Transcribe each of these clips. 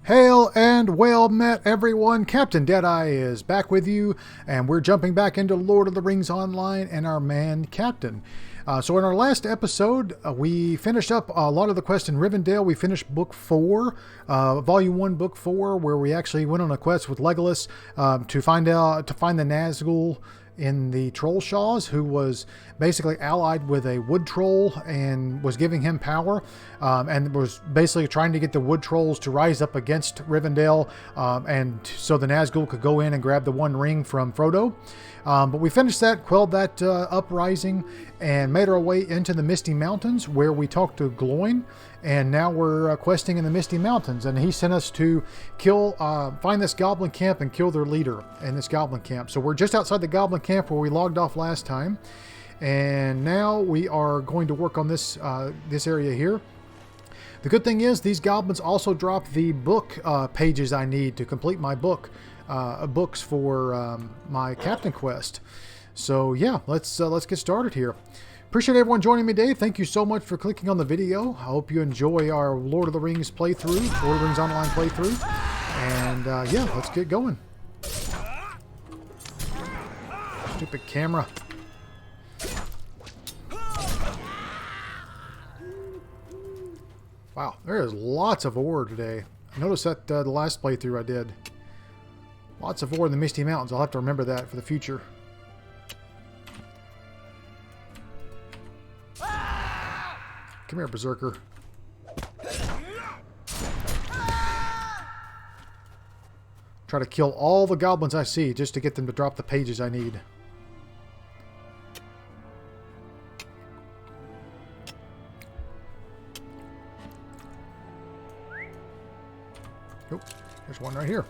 Hail and well met, everyone. Captain Deadeye is back with you, and we're jumping back into Lord of the Rings Online and our man, Captain. So in our last episode, we finished up a lot of the quest in Rivendell. We finished Book 4, Volume 1, Book 4, where we actually went on a quest with Legolas to find the Nazgul in the Troll Shaws, who was basically allied with a wood troll and was giving him power, and was basically trying to get the wood trolls to rise up against Rivendell, and so the Nazgul could go in and grab the One Ring from Frodo. But we finished that, quelled that uprising, and made our way into the Misty Mountains, where we talked to Gloin, and now we're questing in the Misty Mountains, and he sent us to find this goblin camp and kill their leader in this goblin camp. So we're just outside the goblin camp where we logged off last time, and now we are going to work on this area here. The good thing is these goblins also drop the book pages I need to complete my books for my captain quest. So yeah, let's get started here. Appreciate everyone joining me today. Thank you so much for clicking on the video. I hope you enjoy our Lord of the Rings playthrough, Lord of the Rings Online playthrough. And yeah, let's get going. Stupid camera. Wow, there is lots of ore today. I noticed that the last playthrough I did. Lots of ore in the Misty Mountains. I'll have to remember that for the future. Come here, Berserker. Try to kill all the goblins I see just to get them to drop the pages I need. Oh, there's one right here.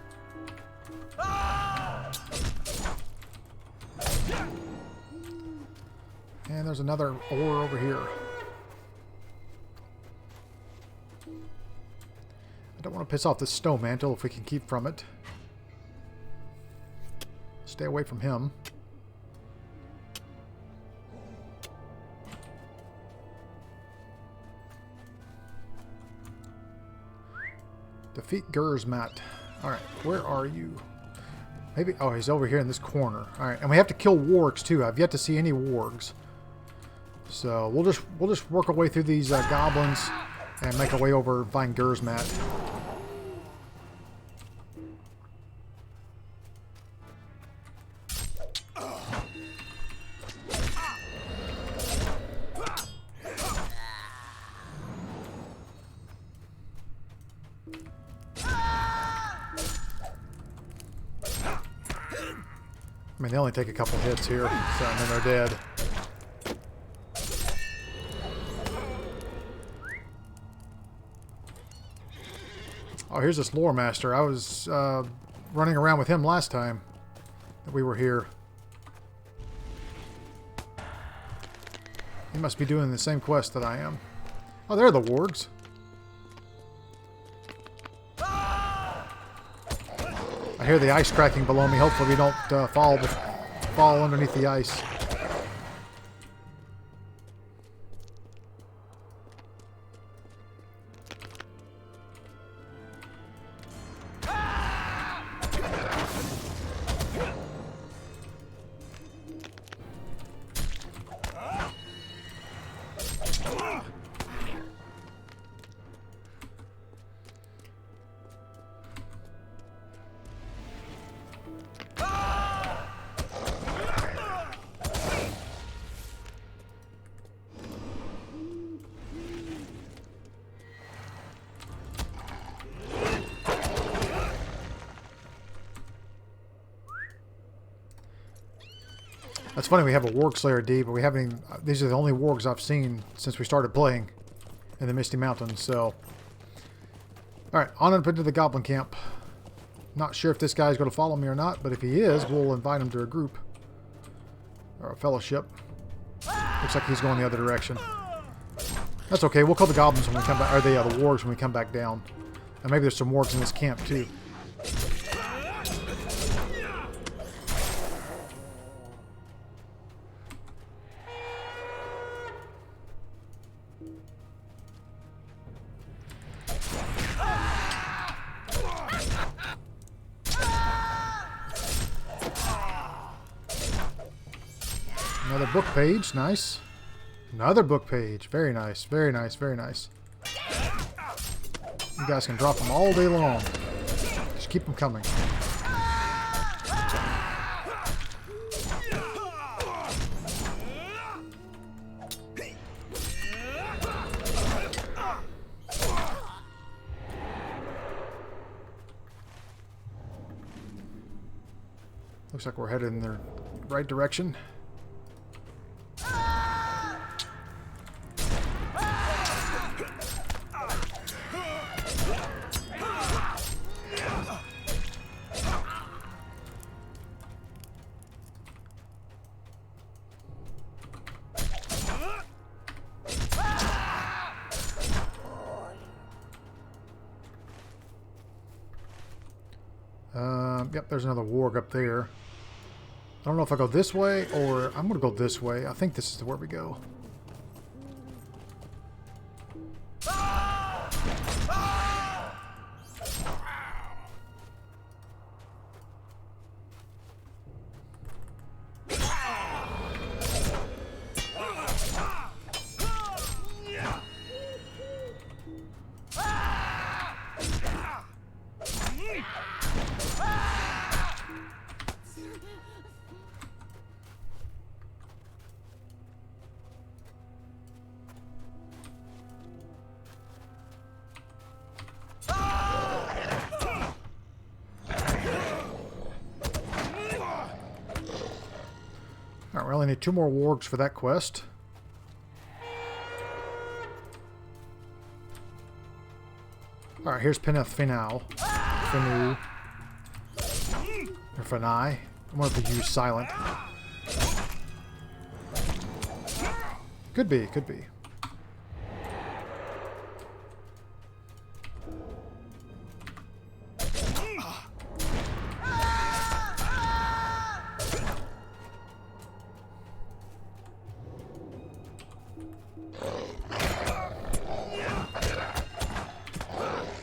And there's another ore over here. I don't want to piss off this snow mantle if we can keep from it. Stay away from him. Defeat Gersmat. Alright, where are you? Maybe, oh, he's over here in this corner. Alright, and we have to kill wargs too. I've yet to see any wargs. So we'll just work our way through these goblins and make our way over and find Gersmat. I mean, they only take a couple hits here, so, and then they're dead. Oh, here's this lore master. I was running around with him last time that we were here. He must be doing the same quest that I am. Oh, there are the wargs. I hear the ice cracking below me. Hopefully we don't fall underneath the ice. That's funny, we have a Warg Slayer D, but we haven't even, these are the only wargs I've seen since we started playing in the Misty Mountains, so. Alright, on up into the Goblin Camp. Not sure if this guy's going to follow me or not, but if he is, we'll invite him to a group. Or a fellowship. Looks like he's going the other direction. That's okay, we'll kill the goblins when we come back, or the wargs when we come back down. And maybe there's some wargs in this camp too. Another book page. Nice. Another book page. Very nice. Very nice. Very nice. You guys can drop them all day long. Just keep them coming. Looks like we're headed in the right direction. Yep, there's another warg up there. I don't know if I go this way or I'm going to go this way. I think this is where we go. Alright, we only need 2 more wargs for that quest. Alright, here's Penitent Finale. Finale. Or Finale. I wonder if we use silent. Could be, could be.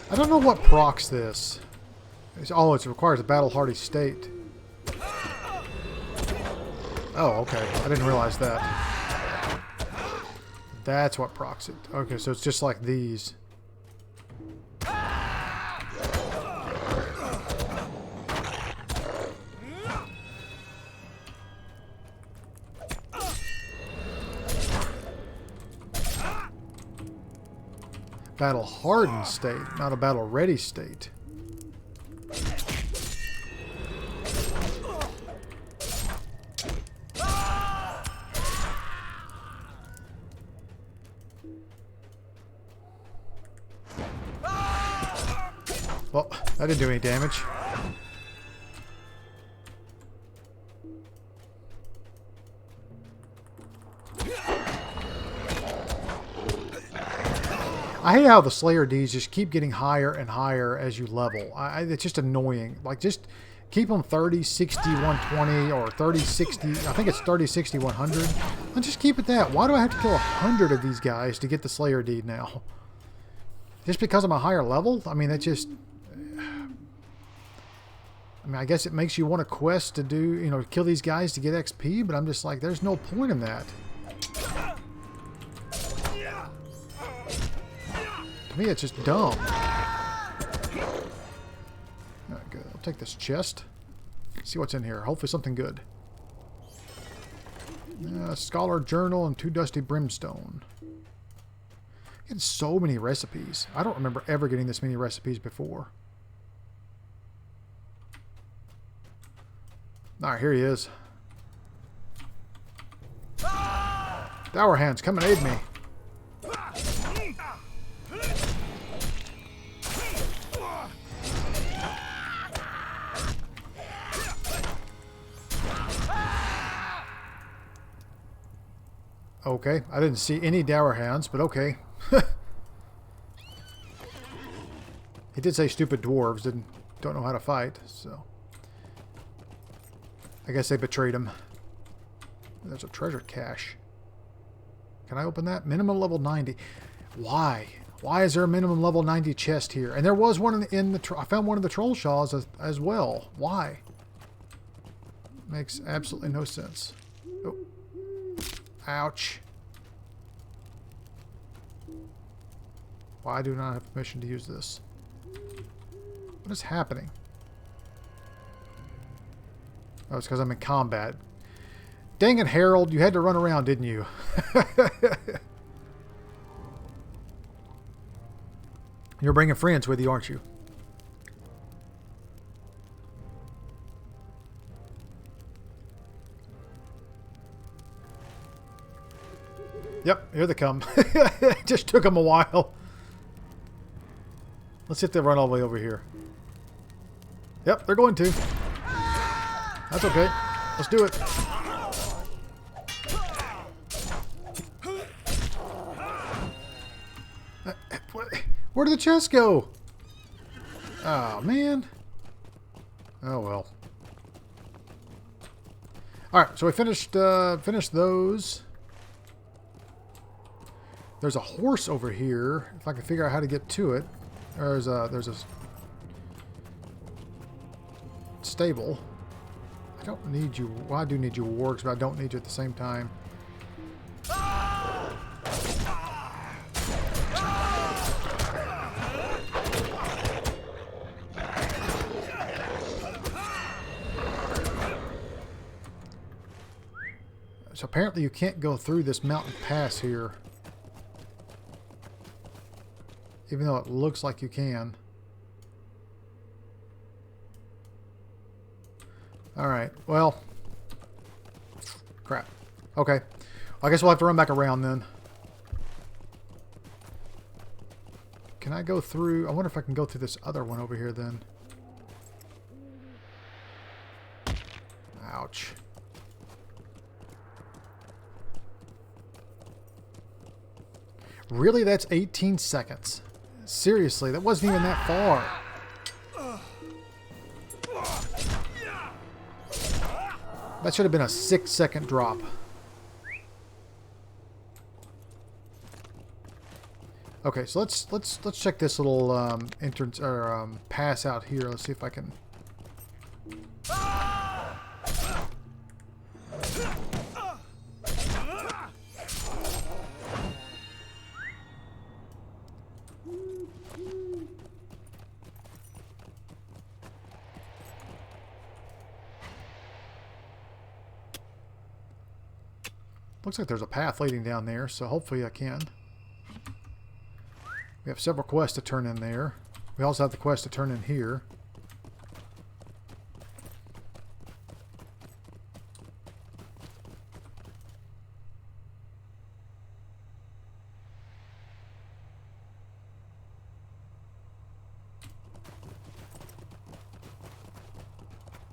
I don't know what procs this. Oh, it requires a battle-hardy state. Oh, okay. I didn't realize that. That's what procs it. Okay, so it's just like these. Battle-hardened state, not a battle-ready state. Well, that didn't do any damage. I hate how the Slayer Ds just keep getting higher and higher as you level. It's just annoying. Like, just keep them 30, 60, 120, or 30, 60. I think it's 30, 60, 100. And just keep it that. Why do I have to kill 100 of these guys to get the Slayer D now? Just because I'm a higher level? I mean, that just... I mean, I guess it makes you want a quest to do, you know, kill these guys to get XP, but I'm just like, there's no point in that. To me, it's just dumb. Alright, good. I'll take this chest. See what's in here. Hopefully something good. Scholar Journal and 2 Dusty Brimstone. Getting so many recipes. I don't remember ever getting this many recipes before. Alright, here he is. Dour Hands, come and aid me. Okay, I didn't see any Dour Hands, but okay. He did say stupid dwarves don't know how to fight, so I guess they betrayed him. There's a treasure cache. Can I open that? Minimum level 90. Why? Why is there a minimum level 90 chest here? And there was one in the I found one of the troll shaws as well. Why? Makes absolutely no sense. Oh. Ouch. Why do I not have permission to use this? What is happening? Oh, it's because I'm in combat. Dang it, Harold. You had to run around, didn't you? You're bringing friends with you, aren't you? Yep, here they come. It just took them a while. Let's see if they run all the way over here. Yep, they're going to. That's okay. Let's do it. Where did the chest go? Oh, man. Oh, well. Alright, so we finished those. There's a horse over here. If I can figure out how to get to it. There's a stable. I don't need you. Well, I do need you wargs, but I don't need you at the same time. So apparently you can't go through this mountain pass here. Even though it looks like you can. Alright, well. Crap. Okay. I guess we'll have to run back around then. Can I go through? I wonder if I can go through this other one over here then. Ouch. Really? That's 18 seconds. Seriously, that wasn't even that far. That should have been a 6-second drop. Okay, so let's check this little entrance or pass out here. Let's see if I can. Looks like there's a path leading down there, so hopefully I can. We have several quests to turn in there. We also have the quest to turn in here.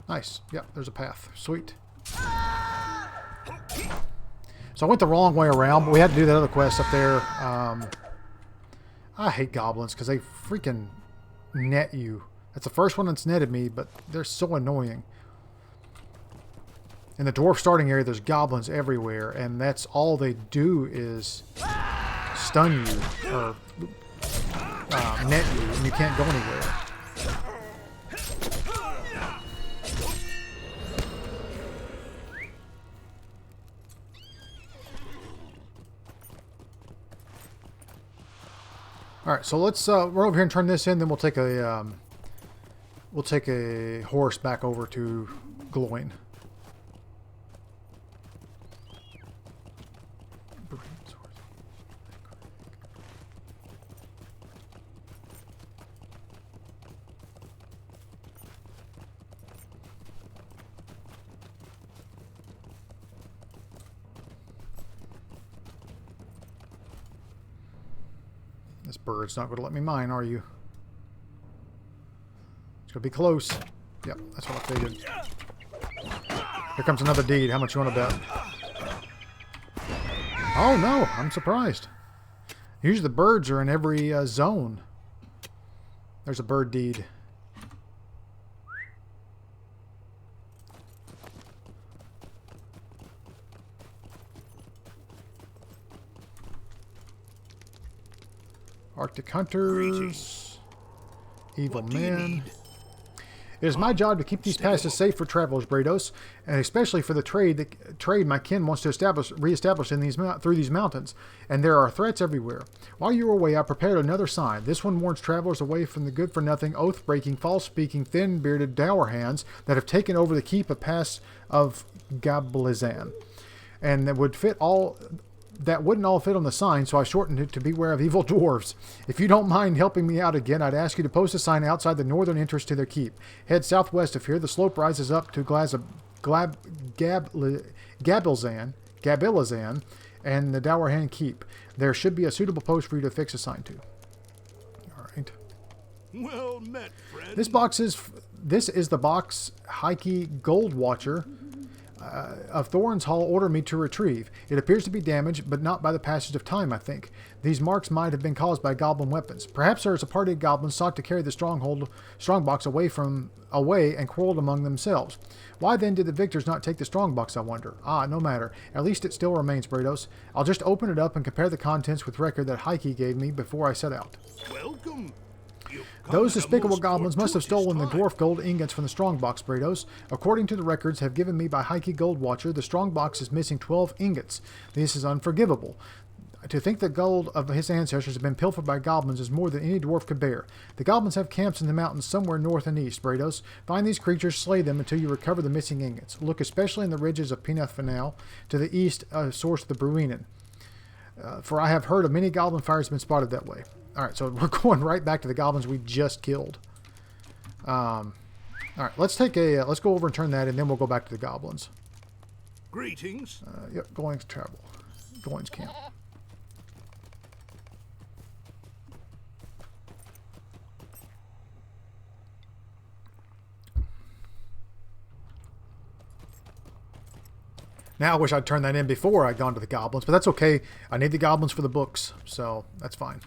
Nice. Yep, there's a path. Sweet. So I went the wrong way around, but we had to do that other quest up there. I hate goblins because they freaking net you. That's the first one that's netted me, but they're so annoying. In the dwarf starting area, there's goblins everywhere, and that's all they do is stun you or net you, and you can't go anywhere. All right, so let's run over here and turn this in. Then we'll take a horse back over to Glowing. This bird's not going to let me mine, are you? It's going to be close. Yep, that's what I figured. Here comes another deed. How much you want to bet? Oh, no. I'm surprised. Usually the birds are in every zone. There's a bird deed. Arctic Hunters. Evil Men. It is my job to keep these passes safe for travelers, Brados, and especially for the trade my kin wants to reestablish in through these mountains. And there are threats everywhere. While you were away, I prepared another sign. This one warns travelers away from the good-for-nothing, oath-breaking, false-speaking, thin-bearded dour hands that have taken over the keep of pass of Gabliazan. And that would fit all... That wouldn't all fit on the sign, so I shortened it to beware of evil dwarves. If you don't mind helping me out again, I'd ask you to post a sign outside the northern entrance to their keep. Head southwest of here. The slope rises up to Gabliazan and the Dour Hand Keep. There should be a suitable post for you to fix a sign to. All right. Well met, friend. This is the box Heike Gold Watcher of Thorin's Hall ordered me to retrieve. It appears to be damaged, but not by the passage of time, I think. These marks might have been caused by goblin weapons. Perhaps there is a party of goblins sought to carry the strongbox away and quarreled among themselves. Why then did the victors not take the strongbox, I wonder? Ah, no matter. At least it still remains, Brados. I'll just open it up and compare the contents with record that Heike gave me before I set out. Welcome. Those despicable goblins must have stolen the dwarf gold ingots from the strongbox, Brados. According to the records have given me by Heike Gold Watcher, the strongbox is missing 12 ingots. This is unforgivable. To think the gold of his ancestors have been pilfered by goblins is more than any dwarf could bear. The goblins have camps in the mountains somewhere north and east, Brados. Find these creatures, slay them until you recover the missing ingots. Look especially in the ridges of Penitent Finale, to the east, source of the Bruinen. For I have heard of many goblin fires have been spotted that way. Alright, so we're going right back to the goblins we just killed. Alright, let's go over and turn that, and then we'll go back to the goblins. Greetings. Yep, going to travel. Goings camp. Now I wish I'd turned that in before I'd gone to the goblins, but that's okay. I need the goblins for the books, so that's fine.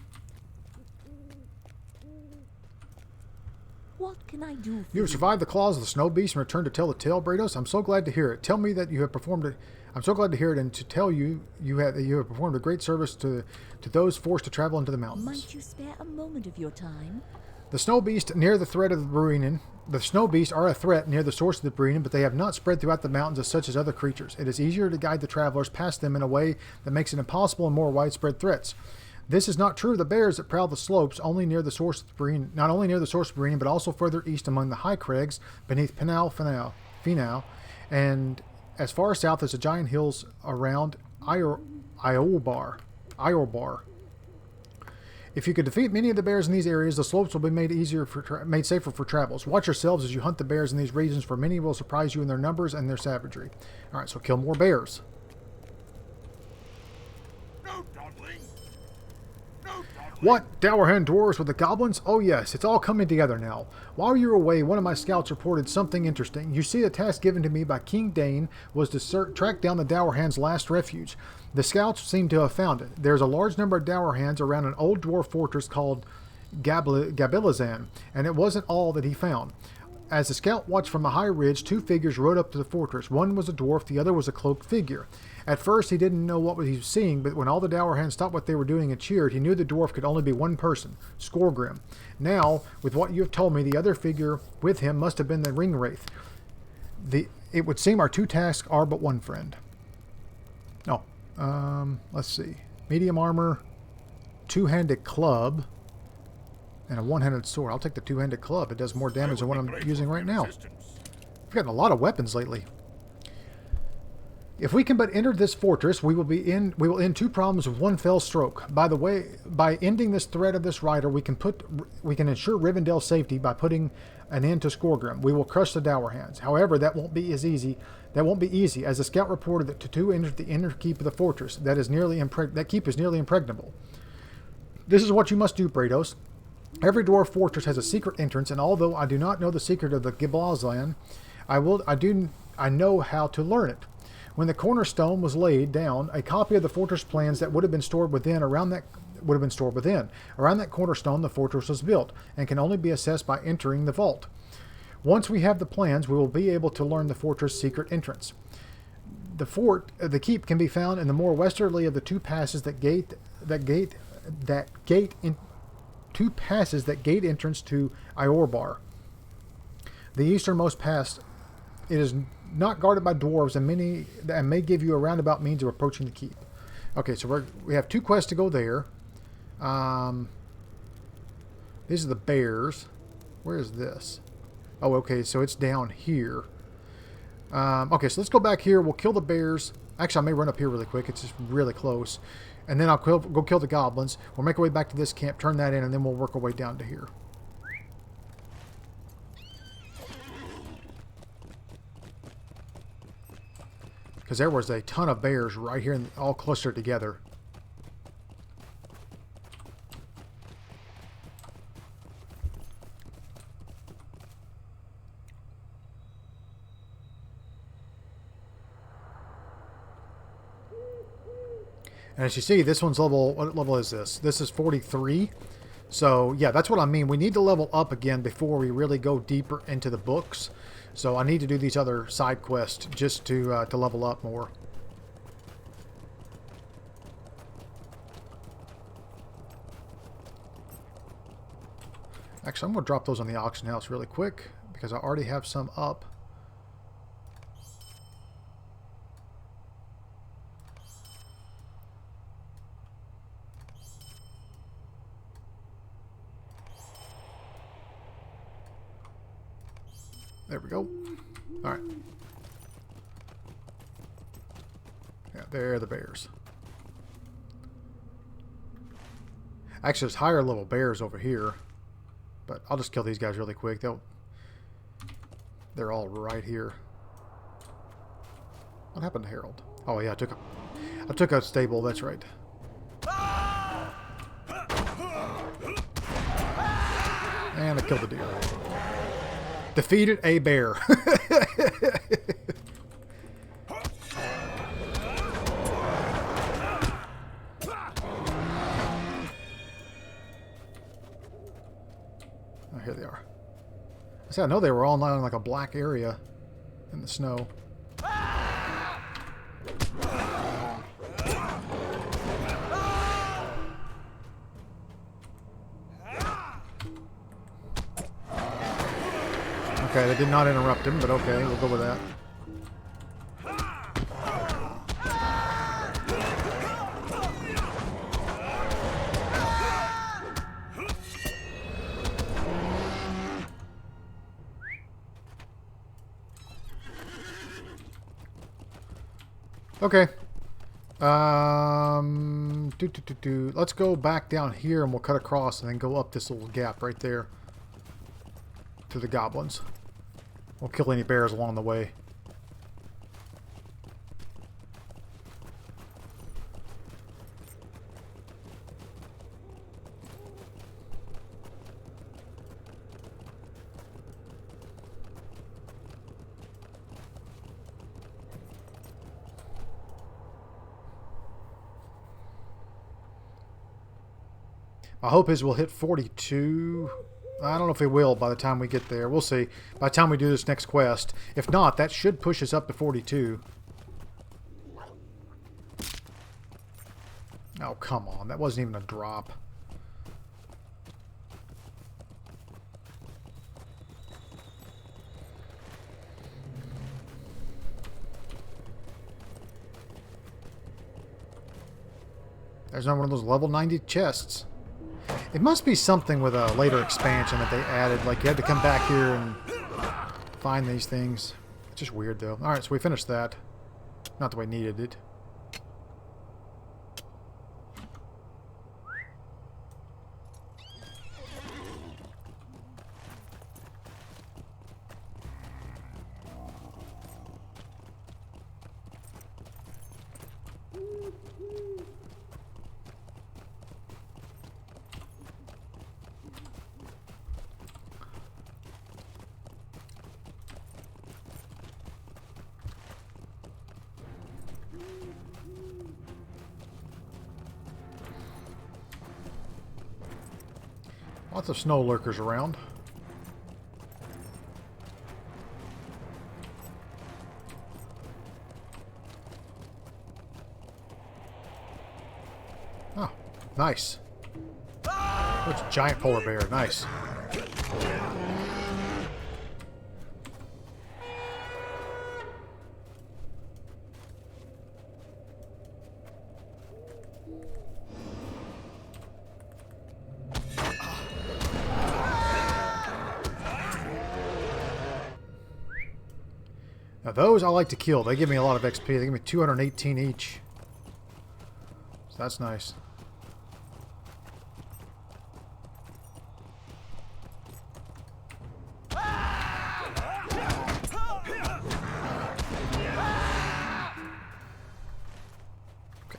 What can I do for you have survived the claws of the snow beast and returned to tell the tale, Brados. I'm so glad to hear it. Tell me that you have performed it. I'm so glad to hear it, and to tell you that you have performed a great service to those forced to travel into the mountains. Might you spare a moment of your time? The snow beast near the threat of the Bruinen. The snow beasts are a threat near the source of the Bruinen, but they have not spread throughout the mountains as such as other creatures. It is easier to guide the travelers past them in a way that makes it impossible and more widespread threats. This is not true of the bears that prowl the slopes only near the source of the Bruinen, not only near the source of the Bruinen, but also further east among the high crags beneath Finale, and as far south as the giant hills around Iorbar. If you could defeat many of the bears in these areas, the slopes will be made safer for travelers. Watch yourselves as you hunt the bears in these regions, for many will surprise you in their numbers and their savagery. All right, so kill more bears. No dawdling. No dawdling. What? Dourhand dwarves with the goblins? Oh yes, it's all coming together now. While you were away, one of my scouts reported something interesting. You see, the task given to me by King Dane was to track down the Dourhand's last refuge. The scouts seem to have found it. There's a large number of Dourhands around an old dwarf fortress called Gabliazan, and it wasn't all that he found. As the scout watched from a high ridge, two figures rode up to the fortress. One was a dwarf, the other was a cloaked figure. At first, he didn't know what he was seeing, but when all the Dourhands stopped what they were doing and cheered, he knew the dwarf could only be one person, Skorgrim. Now, with what you have told me, the other figure with him must have been the ring wraith. It would seem our two tasks are but one, friend. Let's see. Medium armor, two-handed club, and a one-handed sword. I'll take the two-handed club. It does more damage than what I'm using right now. I've gotten a lot of weapons lately. If we can but enter this fortress, we will end two problems with one fell stroke. By the way, by ending this threat of this rider, we can ensure Rivendell's safety by putting an end to Skorgrim. We will crush the Dourhands. However, that won't be easy, as the scout reported that two entered the inner keep of the fortress. That keep is nearly impregnable. This is what you must do, Brados. Every dwarf fortress has a secret entrance, and although I do not know the secret of the Gabliazan, I know how to learn it. When the cornerstone was laid down, a copy of the fortress plans that would have been stored within. Around that cornerstone, the fortress was built, and can only be accessed by entering the vault. Once we have the plans, we will be able to learn the fortress' secret entrance. The keep can be found in the more westerly of the two passes that gate entrance to Iorbar. The easternmost pass. It is not guarded by dwarves and may give you a roundabout means of approaching the keep. Okay, so we have 2 quests to go there. These are the bears. Where is this? Oh, okay, so it's down here. Okay, so let's go back here. We'll kill the bears. Actually, I may run up here really quick. It's just really close. And then I'll go kill the goblins. We'll make our way back to this camp, turn that in, and then we'll work our way down to here. Because there was a ton of bears right here, all clustered together. And as you see, this one's level... What level is this? This is 43. So, yeah, that's what I mean. We need to level up again before we really go deeper into the books. So I need to do these other side quests just to level up more. Actually, I'm going to drop those on the auction house really quick because I already have some up. There we go. All right. Yeah, there are the bears. Actually, there's higher level bears over here. But I'll just kill these guys really quick. They're all right here. What happened to Harold? Oh yeah, I took a stable, that's right. And I killed the deer. Defeated a bear. Oh, here they are. See, I know they were all in like a black area in the snow. Okay, they did not interrupt him, but okay, we'll go with that. Okay. Let's go back down here and we'll cut across and then go up this little gap right there to the goblins. We'll kill any bears along the way. My hope is we'll hit 42. I don't know if we will by the time we get there. We'll see. By the time we do this next quest. If not, that should push us up to 42. Oh, come on. That wasn't even a drop. There's not one of those level 90 chests. It must be something with a later expansion that they added. Like, you had to come back here and find these things. It's just weird, though. Alright, so we finished that. Not the way I needed it. Lots of snow lurkers around. Oh, nice. That's a giant polar bear. Nice. Now those I like to kill. They give me a lot of XP. They give me 218 each. So that's nice. Okay,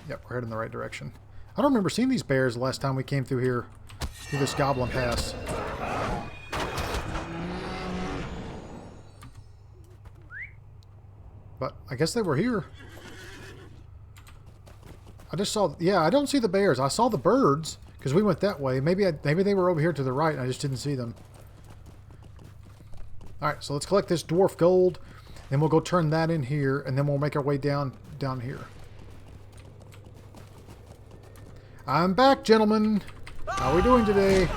yep, we're heading in the right direction. I don't remember seeing these bears the last time we came through here, through this goblin pass. But I guess they were here. I just saw... Yeah, I don't see the bears. I saw the birds because we went that way. Maybe they were over here to the right and I just didn't see them. Alright, so let's collect this dwarf gold. Then we'll go turn that in here. And then we'll make our way down here. I'm back, gentlemen. How are we doing today?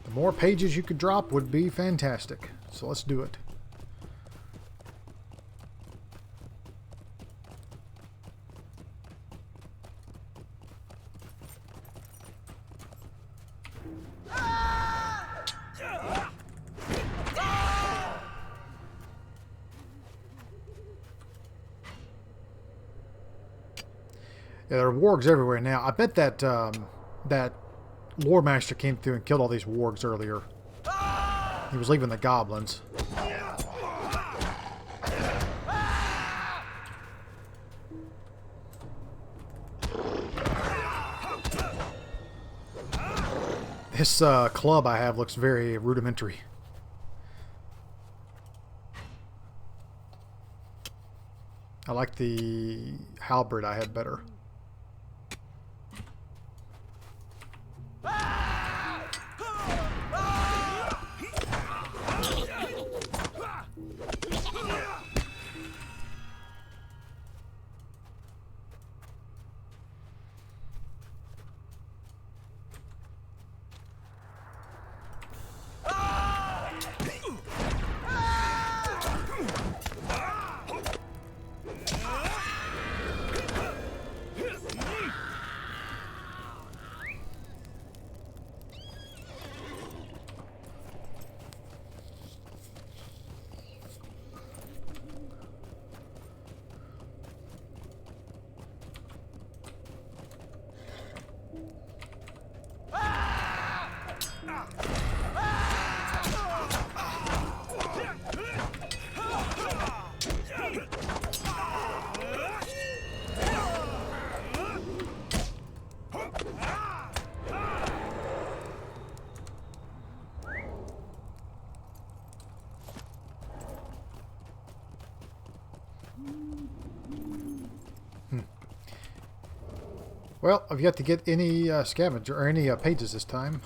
The more pages you could drop would be fantastic. So let's do it. Yeah, there are wargs everywhere now. I bet that that Lore Master came through and killed all these wargs earlier. He was leaving the goblins. This club I have looks very rudimentary. I like the halberd I had better. Well, I've yet to get any scavenger or any pages this time.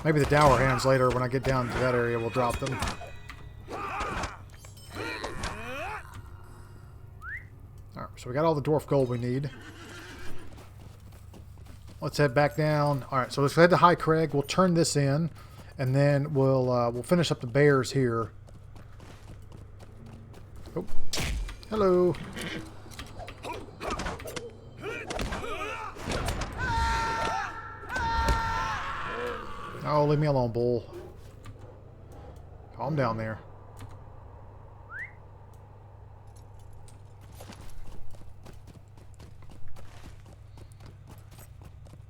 Maybe the dower hands later when I get down to that area will drop them. Alright, so we got all the dwarf gold we need. Let's head back down. Alright, so let's head to High Crag. We'll turn this in, and then we'll finish up the bears here. Oh. Hello. Oh, leave me alone, bull. Calm down there.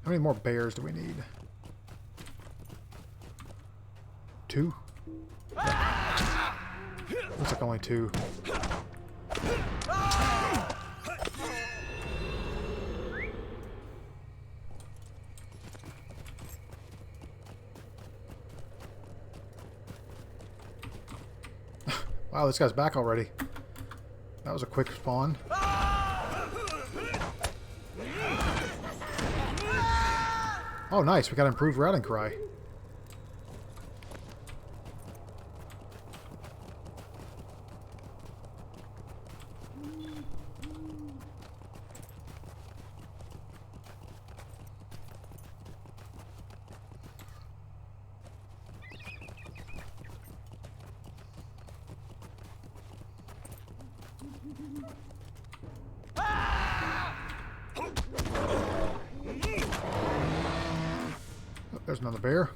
How many more bears do we need? 2? Looks like only 2. Wow, this guy's back already. That was a quick spawn. Oh, nice. We got improved routing cry. there's another bear.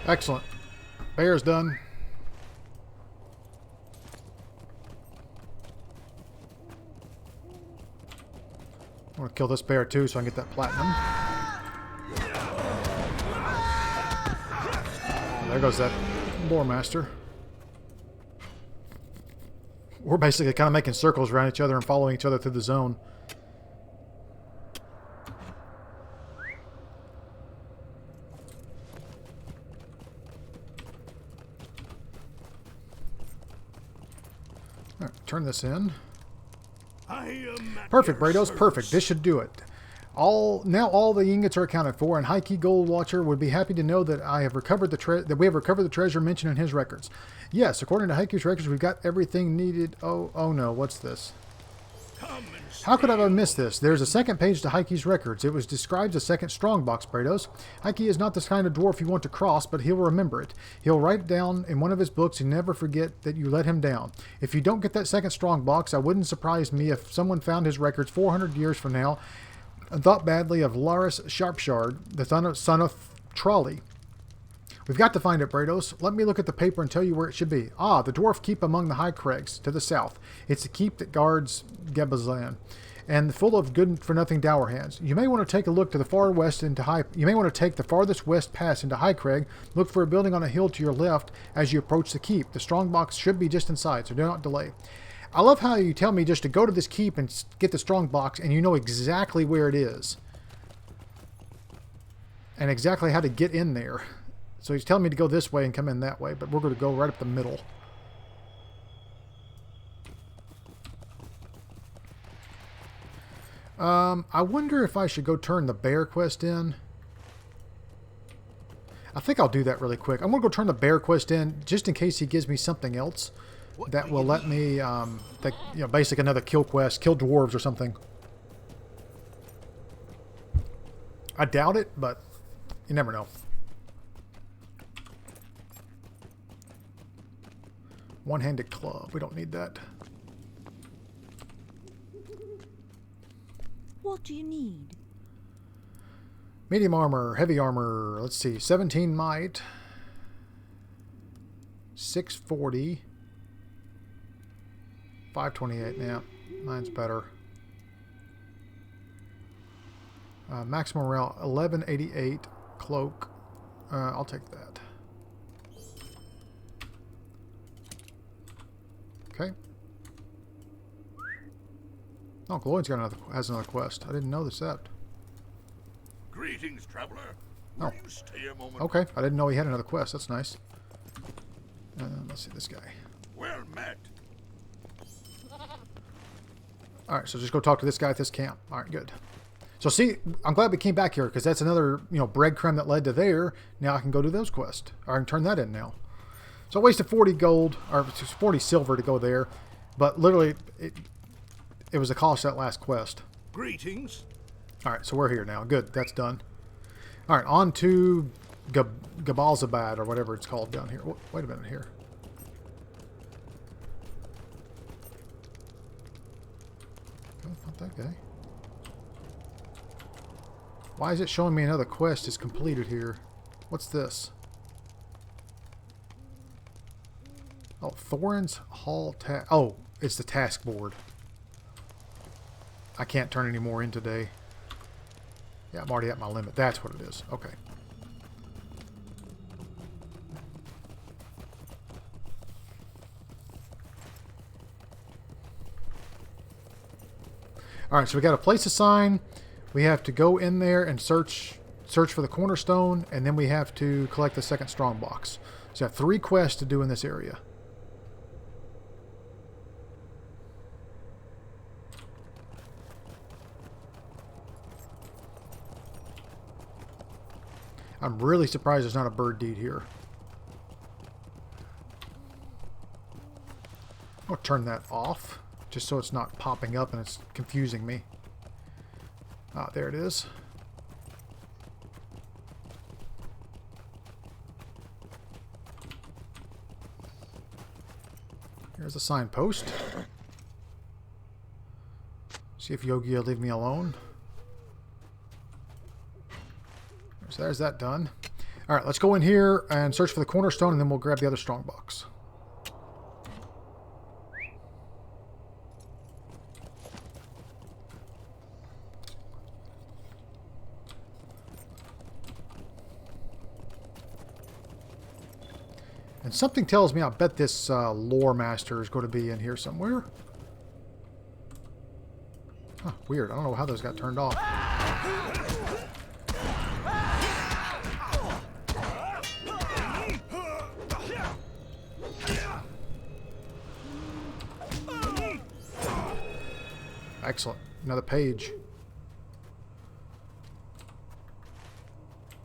Excellent. Bear's done. I want to kill this bear too so I can get that platinum. There goes that lore master. We're basically kind of making circles around each other and following each other through the zone. All right, turn this in. Perfect, Brados. Perfect. This should do it. Now all the ingots are accounted for, and High Key Gold Watcher would be happy to know that we have recovered the treasure mentioned in his records. Yes, according to High Key's records, we've got everything needed. Oh no, what's this? How could I have missed this? There's a second page to High Key's records. It was described as a second strongbox, Brados. High Key is not the kind of dwarf you want to cross, but he'll remember it. He'll write it down in one of his books and never forget that you let him down. If you don't get that second strongbox, I wouldn't surprise me if someone found his records 400 years from now and thought badly of Laris Sharpshard, the son of Trolley. We've got to find it, Brados. Let me look at the paper and tell you where it should be. Ah, the Dwarf Keep among the high crags to the south. It's the keep that guards Gabliazan, and full of good-for-nothing dour hands. You may want to take a look to the far west into High. You may want to take the farthest west pass into High Crag. Look for a building on a hill to your left as you approach the keep. The strongbox should be just inside, so do not delay. I love how you tell me just to go to this keep and get the strongbox, and you know exactly where it is and exactly how to get in there. So he's telling me to go this way and come in that way, but we're going to go right up the middle. I wonder if I should go turn the bear quest in. I think I'll do that really quick. I'm going to go turn the bear quest in just in case he gives me something else that will let me, basic another kill quest, kill dwarves or something. I doubt it, but you never know. One-handed club. We don't need that. What do you need? Medium armor, heavy armor. Let's see. 17 might. 640. 528. Yeah, mine's better. Maximum morale 1188. Cloak. I'll take that. Okay. Oh, Gloyd's has another quest. I didn't notice that. Greetings, traveler. Oh. Will you stay a moment? Okay, I didn't know he had another quest. That's nice. Let's see this guy. Well met. Alright, so just go talk to this guy at this camp. Alright, good. So see, I'm glad we came back here because that's another, breadcrumb that led to there. Now I can go do those quests. Or I can turn that in now. So I wasted 40 gold, or 40 silver to go there. But literally, it was the cost of that last quest. Greetings. Alright, so we're here now. Good, that's done. Alright, on to Gabliazan, or whatever it's called down here. Wait a minute here. Oh, not that guy. Why is it showing me another quest is completed here? What's this? Oh, Thorin's Hall task. Oh, it's the task board. I can't turn any more in today. Yeah, I'm already at my limit. That's what it is. Okay. Alright, so we got a place to sign. We have to go in there and search for the cornerstone, and then we have to collect the second strongbox. So I have 3 quests to do in this area. I'm really surprised there's not a bird deed here. I'll turn that off, just so it's not popping up and it's confusing me. Ah, there it is. Here's a signpost. See if Yogi will leave me alone. So there's that done. Alright, let's go in here and search for the cornerstone, and then we'll grab the other strongbox. And something tells me I bet this lore master is going to be in here somewhere. Huh, weird. I don't know how those got turned off. Excellent. Another page.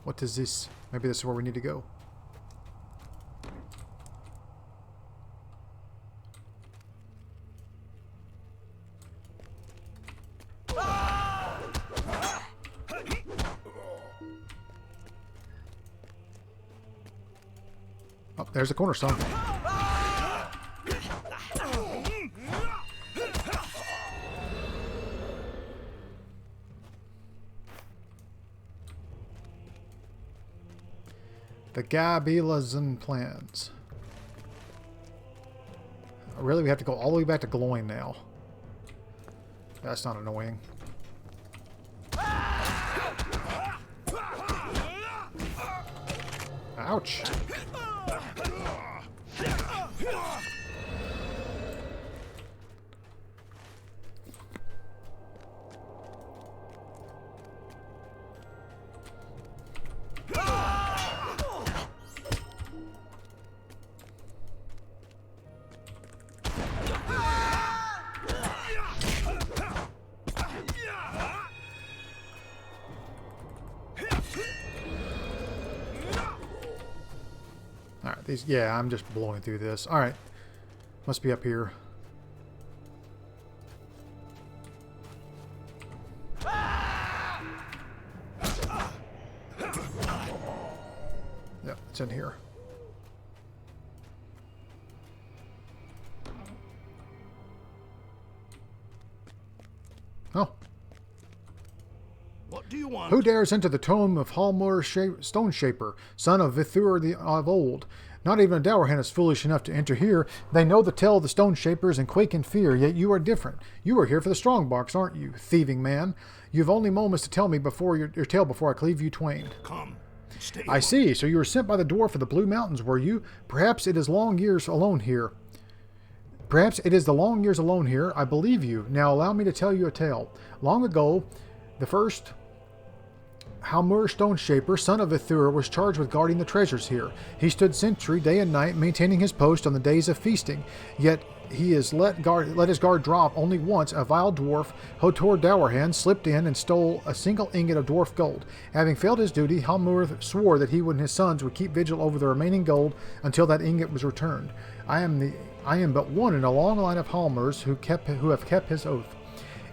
What is this? Maybe this is where we need to go. Oh, there's the cornerstone. The Gabliazan plans. Really, we have to go all the way back to Gloin now. That's not annoying. Ouch. Alright, these, yeah, I'm just blowing through this. Alright. Must be up here. Yep, it's in here. Oh. What do you want? Who dares enter the tomb of Halmur Stone Shaper, son of Vithur of old? Not even a Dowerhan is foolish enough to enter here. They know the tale of the Stone Shapers and quake in fear, yet you are different. You are here for the strongbox, aren't you, thieving man? You've only moments to tell me before your tale before I cleave you twain. Come. Stay. I see. So you were sent by the dwarf of the Blue Mountains, were you? Perhaps it is long years alone here. Perhaps it is the long years alone here. I believe you. Now allow me to tell you a tale. Long ago, the first Halmur Stone Shaper, son of Vithur, was charged with guarding the treasures here. He stood sentry day and night, maintaining his post on the days of feasting. Yet he has let his guard drop only once. A vile dwarf, Hotor Dowerhan, slipped in and stole a single ingot of dwarf gold. Having failed his duty, Halmur swore that he and his sons would keep vigil over the remaining gold until that ingot was returned. I am but one in a long line of Halmurs who have kept his oath.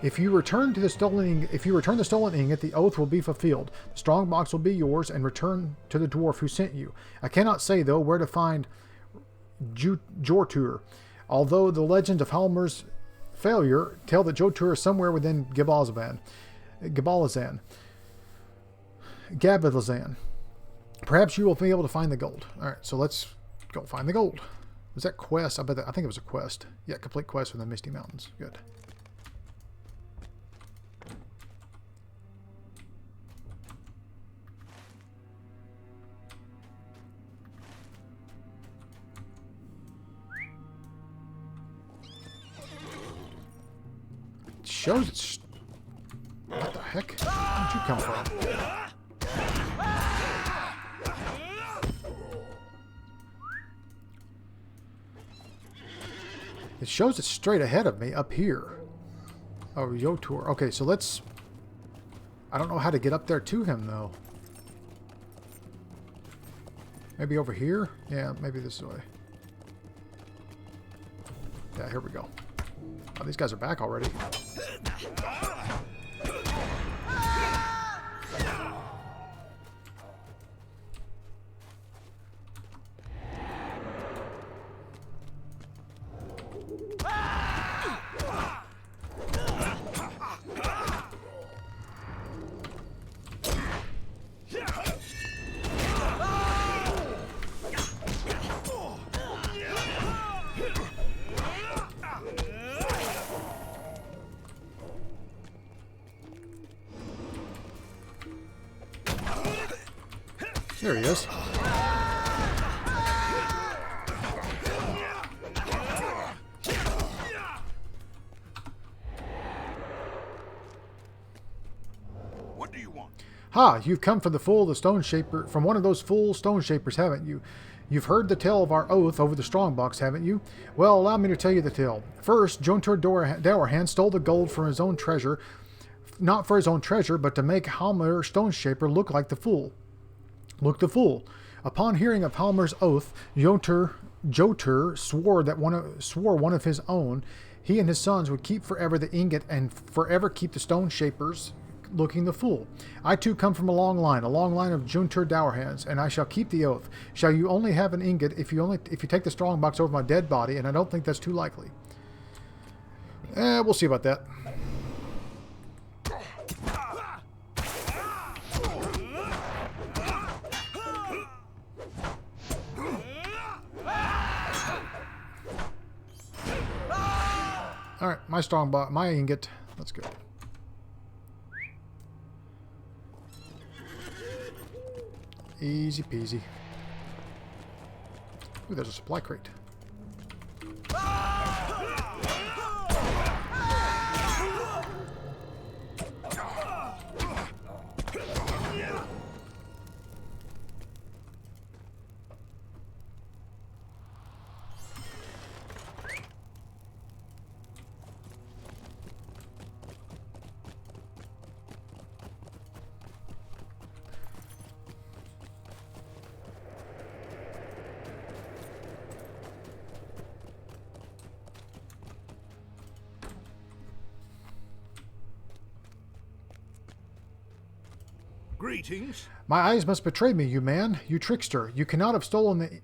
If you return the stolen ingot, the oath will be fulfilled. The strongbox will be yours, and return to the dwarf who sent you. I cannot say, though, where to find Jotur, although the legend of Halmur's failure tell that Jotur is somewhere within Gabliazan. Perhaps you will be able to find the gold. All right, so let's go find the gold. Was that quest? I think it was a quest. Yeah, complete quest from the Misty Mountains. Good. Shows it's... What the heck? Where'd you come from? It shows it's straight ahead of me, up here. Oh, Jotur. Okay, so let's... I don't know how to get up there to him, though. Maybe over here? Yeah, maybe this way. Yeah, here we go. Oh, these guys are back already. There he is. What do you want? Ha! You've come from the fool of the stone shaper, from one of those fool stone shapers, haven't you? You've heard the tale of our oath over the strongbox, haven't you? Well, allow me to tell you the tale. First, Jontur Dowerhand stole the gold from his own treasure, not for his own treasure, but to make Halmer Stone Shaper look like the fool. Look the fool. Upon hearing of Halmer's oath, Jotur swore one of his own. He and his sons would keep forever the ingot and forever keep the stone shapers looking the fool. I too come from a long line of Juntur Dowerhands, and I shall keep the oath. Shall you only have an ingot if you take the strongbox over my dead body, and I don't think that's too likely. We'll see about that. Alright, my strongbox, my ingot. That's good. Easy peasy. Ooh, there's a supply crate. Greetings. My eyes must betray me, you man, you trickster. You cannot have stolen the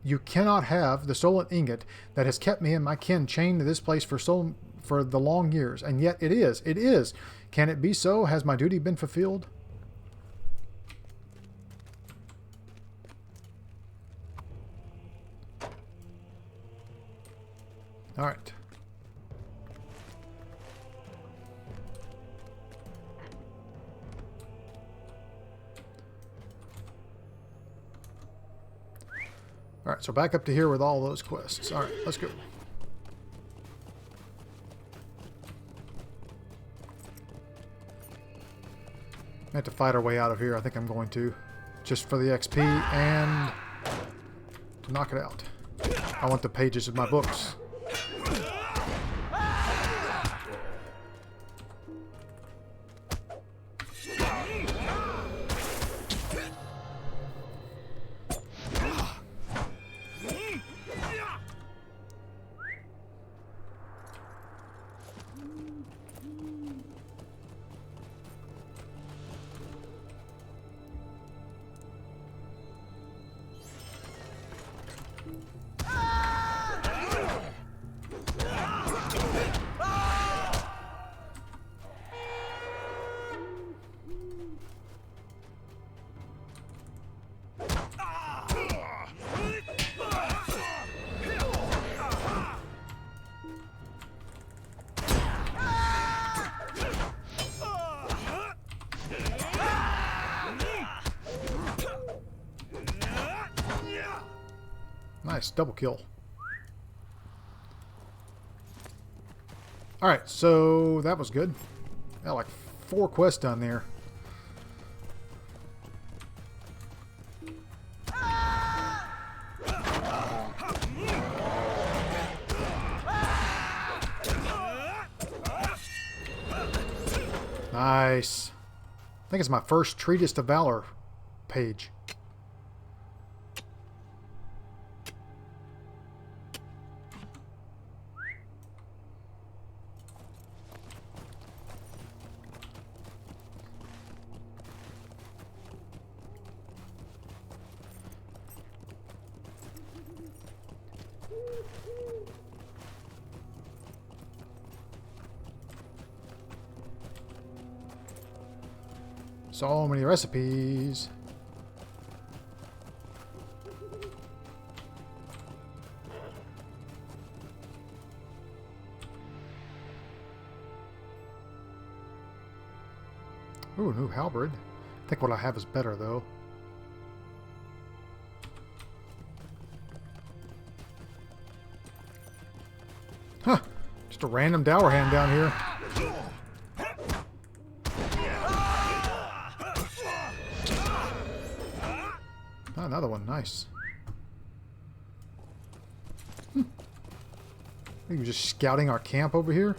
you cannot have the stolen ingot that has kept me and my kin chained to this place for the long years. And yet it is. It is. Can it be so? Has my duty been fulfilled? All right. Alright, so back up to here with all those quests. Alright, let's go. I have to fight our way out of here. I think I'm going to. Just for the XP and to knock it out. I want the pages of my books. Nice, double kill. Alright, so that was good. Got like 4 quests done there. Nice. I think it's my first Treatise to Valor page. So many recipes. Ooh, new halberd. I think what I have is better though. Just a random dower hand down here. Oh, another one. Nice. He was just scouting our camp over here.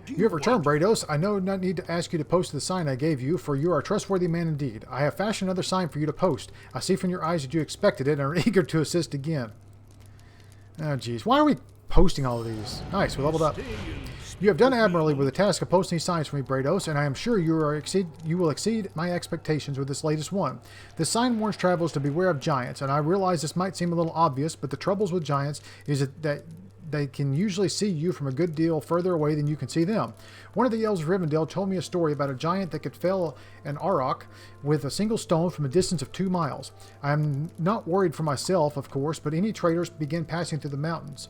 You have returned, Brados. I know not need to ask you to post the sign I gave you, for you are a trustworthy man indeed. I have fashioned another sign for you to post. I see from your eyes that you expected it and are eager to assist again. Oh, jeez. Why are we posting all of these? Nice, we leveled up. You have done admirably with the task of posting these signs for me, Brados, and I am sure you will exceed my expectations with this latest one. This sign warns travelers to beware of giants, and I realize this might seem a little obvious, but the troubles with giants is that they can usually see you from a good deal further away than you can see them. One of the elves of Rivendell told me a story about a giant that could fell an auroch with a single stone from a distance of 2 miles. I am not worried for myself, of course, but if any traders begin passing through the mountains,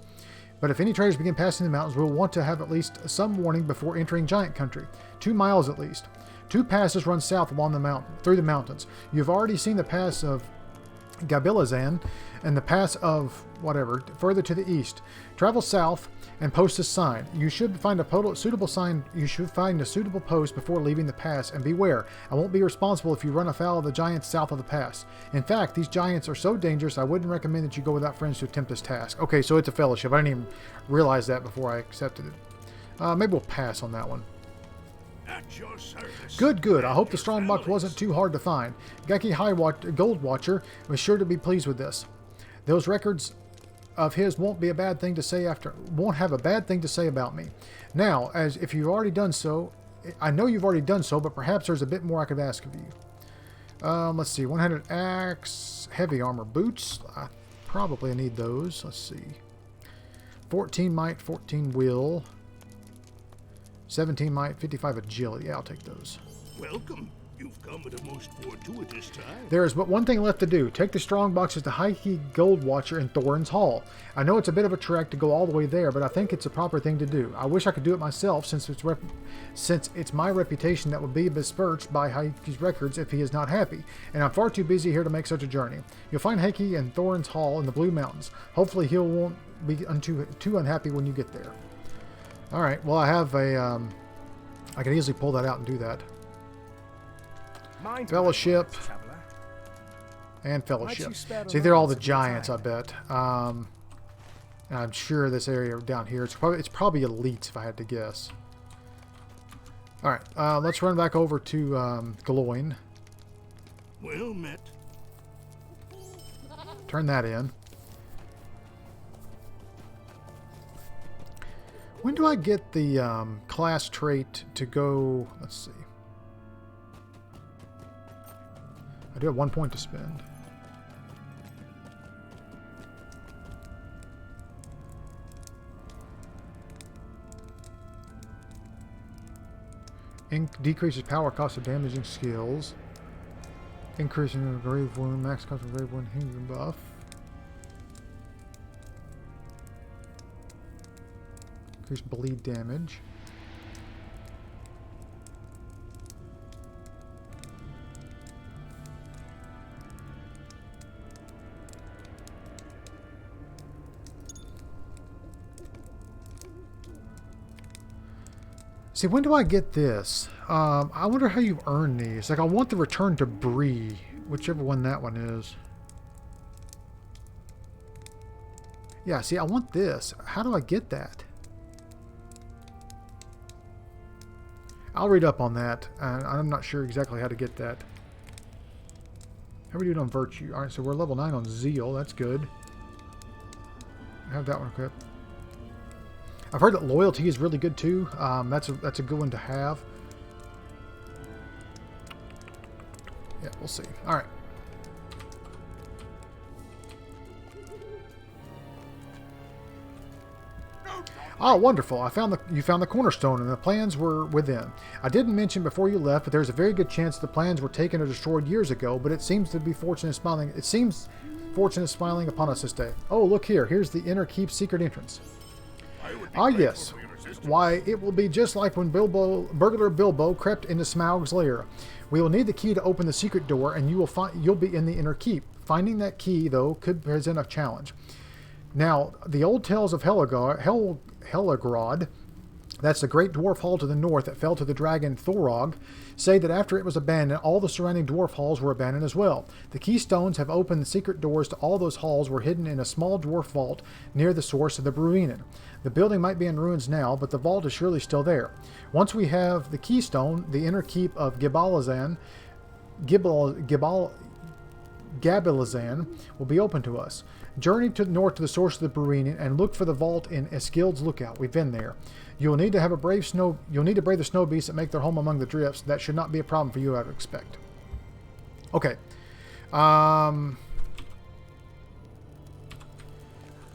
we'll want to have at least some warning before entering giant country. 2 miles at least. 2 passes run south along the mountain, through the mountains. You've already seen the pass of Gabliazan and the pass of whatever further to the east. Travel south and post a sign. You should find a suitable sign. You should find a suitable post before leaving the pass, and beware. I won't be responsible if you run afoul of the giants south of the pass. In fact, these giants are so dangerous I wouldn't recommend that you go without friends to attempt this task. Okay, so it's a fellowship. I didn't even realize that before I accepted it. Maybe we'll pass on that one. Good. I hope the strongbox wasn't too hard to find. Geki Gold Watcher was sure to be pleased with this. Those records of his won't have a bad thing to say about me. Now, as if you've already done so, I know you've already done so, but perhaps there's a bit more I could ask of you. Let's see, 100 axe, heavy armor boots. I probably need those. Let's see. 14 might, 14 will. 17 might, 55 agility. Yeah, I'll take those. Welcome. You've come at a most fortuitous time. There is but one thing left to do. Take the strong boxes to Geki Gold Watcher in Thorin's Hall. I know it's a bit of a trek to go all the way there, but I think it's a proper thing to do. I wish I could do it myself, since it's my reputation that would be besmirched by Geki's records if he is not happy, and I'm far too busy here to make such a journey. You'll find Geki in Thorin's Hall in the Blue Mountains. Hopefully he won't be too unhappy when you get there. Alright, well I have a... I can easily pull that out and do that. Fellowship and Fellowship. See, they're all the giants, I bet. And I'm sure this area down here, it's probably elites if I had to guess. All right, let's run back over to Gloin. Well met. Turn that in. When do I get the class trait to go? Let's see. I do have 1 point to spend. Decreases power cost of damaging skills. Increasing the grave wound, max cost of grave wound, hindering buff. Increase bleed damage. See, when do I get this? I wonder how you earn these. Like, I want the return to Bree, whichever one that one is. Yeah, see, I want this. How do I get that? I'll read up on that. I'm not sure exactly how to get that. How are we doing on Virtue? Alright, so we're level 9 on Zeal. That's good. I have that one equipped. I've heard that Loyalty is really good too. That's a good one to have. Yeah, we'll see. All right. Oh, wonderful. You found the cornerstone and the plans were within. I didn't mention before you left, but there's a very good chance the plans were taken or destroyed years ago, but it seems fortunate smiling upon us this day. Oh, look here. Here's the inner keep secret entrance. Ah, yes. Why, it will be just like when burglar Bilbo crept into Smaug's lair. We will need the key to open the secret door, and you'll be in the inner keep. Finding that key, though, could present a challenge. Now, the old tales of Helagrod, that's the great dwarf hall to the north that fell to the dragon Thorog, say that after it was abandoned, all the surrounding dwarf halls were abandoned as well. The keystones have opened the secret doors to all those halls were hidden in a small dwarf vault near the source of the Bruinen. The building might be in ruins now, but the vault is surely still there. Once we have the keystone, the inner keep of Gabliazan will be open to us. Journey to the north to the source of the Bruinen and look for the vault in Eskild's Lookout. We've been there. You'll need to brave the snow beasts that make their home among the drifts. That should not be a problem for you, I would expect. Okay.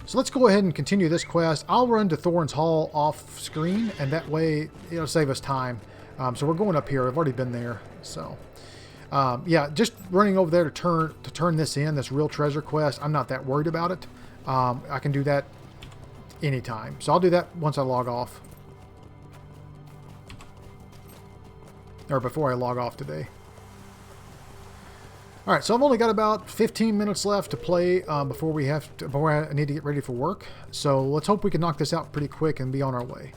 So let's go ahead and continue this quest. I'll run to Thorin's Hall off screen, and that way it'll save us time. So we're going up here. I've already been there. So yeah, just running over there to turn this in, this real treasure quest. I'm not that worried about it. I can do that anytime. So I'll do that once I log off. Or before I log off today. Alright, so I've only got about 15 minutes left to play before I need to get ready for work. So let's hope we can knock this out pretty quick and be on our way.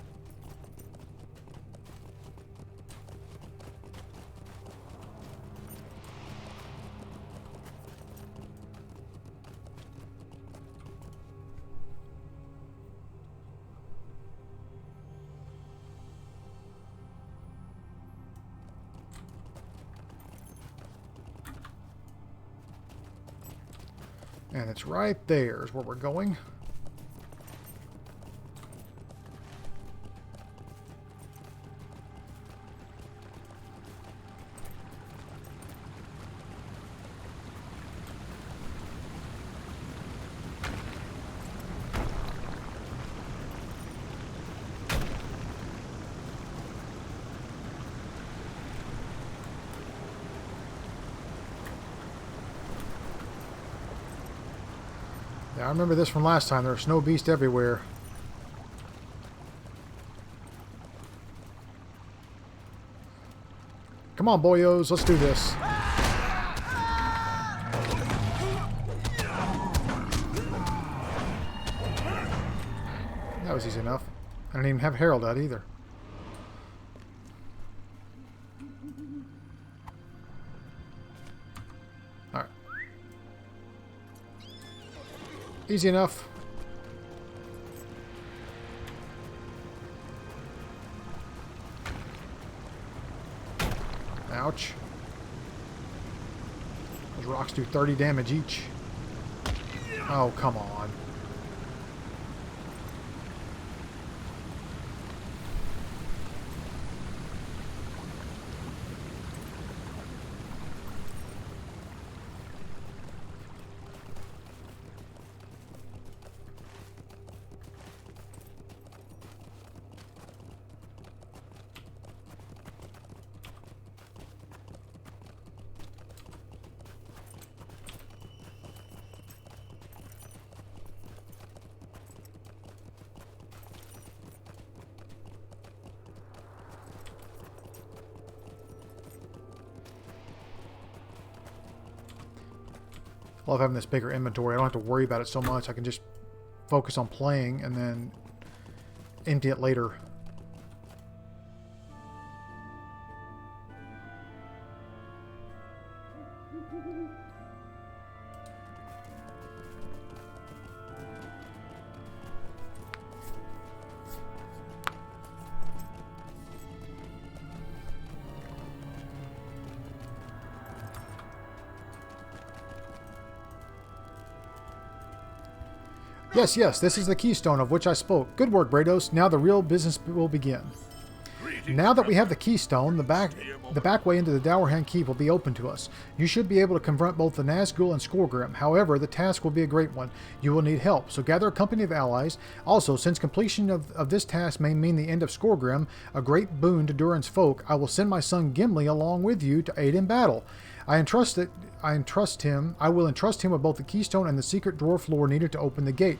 And it's right there is where we're going. Yeah, I remember this from last time. There are snow beasts everywhere. Come on, boyos. Let's do this. That was easy enough. I didn't even have Harold out either. Alright. Easy enough. Ouch. Those rocks do 30 damage each. Oh, come on. I love having this bigger inventory. I don't have to worry about it so much. I can just focus on playing and then empty it later. Yes, yes, this is the keystone of which I spoke. Good work, Brados. Now the real business will begin. Now that we have the keystone, the back way into the Dowerhand Keep will be open to us. You should be able to confront both the Nazgul and Skorgrim. However, the task will be a great one. You will need help, so gather a company of allies. Also, since completion of this task may mean the end of Skorgrim, a great boon to Durin's folk, I will send my son Gimli along with you to aid in battle. I will entrust him with both the keystone and the secret dwarf lore needed to open the gate.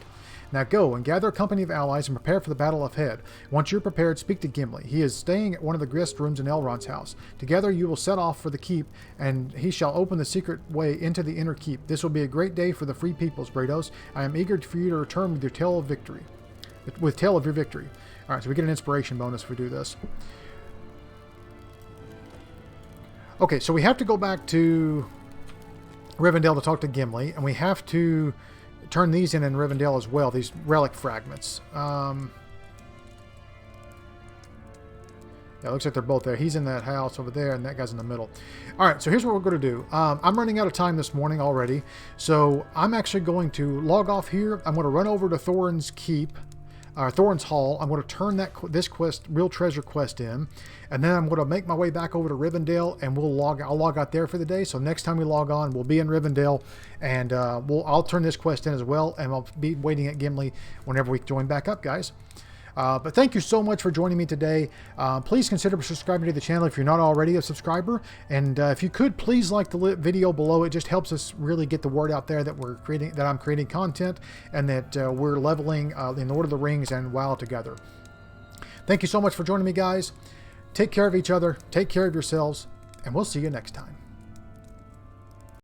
Now go and gather a company of allies and prepare for the battle ahead. Once you're prepared, speak to Gimli. He is staying at one of the guest rooms in Elrond's house. Together you will set off for the keep, and he shall open the secret way into the inner keep. This will be a great day for the free peoples, Brados. I am eager for you to return with your tale of victory. With tale of your victory. Alright, so we get an inspiration bonus if we do this. Okay, so we have to go back to Rivendell to talk to Gimli, and we have to turn these in Rivendell as well, these relic fragments. Yeah, it looks like they're both there. He's in that house over there, and that guy's in the middle. All right, so here's what we're going to do. I'm running out of time this morning already, so I'm actually going to log off here. I'm going to run over to Thorin's Keep, Thorin's Hall. I'm going to turn this quest, Real Treasure quest in, and then I'm going to make my way back over to Rivendell, and I'll log out there for the day. So next time we log on, we'll be in Rivendell, and I'll turn this quest in as well, and I'll be waiting at Gimli whenever we join back up, guys. But thank you so much for joining me today. Please consider subscribing to the channel if you're not already a subscriber. And if you could, please like the video below. It just helps us really get the word out there that I'm creating content, and that we're leveling in Lord of the Rings and WoW together. Thank you so much for joining me, guys. Take care of each other. Take care of yourselves. And we'll see you next time.